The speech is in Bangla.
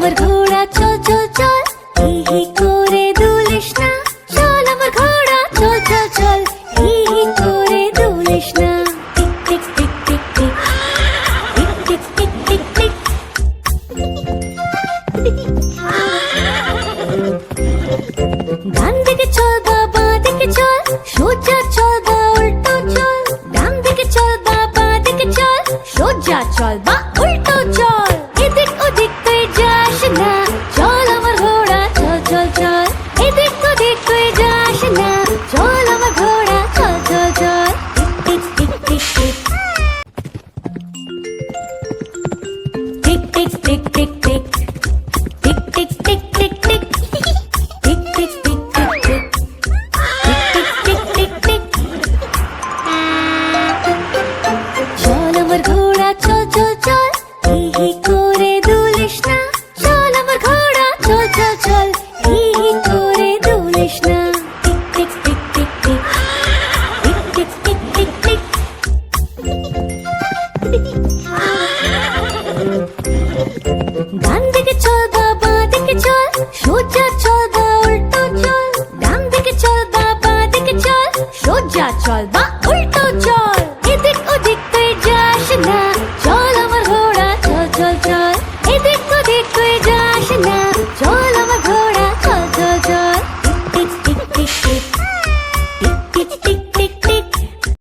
আমার ঘোড়া চল চল চল, হি হি করে দুলিস না। চল আমার ঘোড়া চল চল চল, হি হি করে দুলিস না। Tick tick tick tick tick, tick tick tick tick tick. গান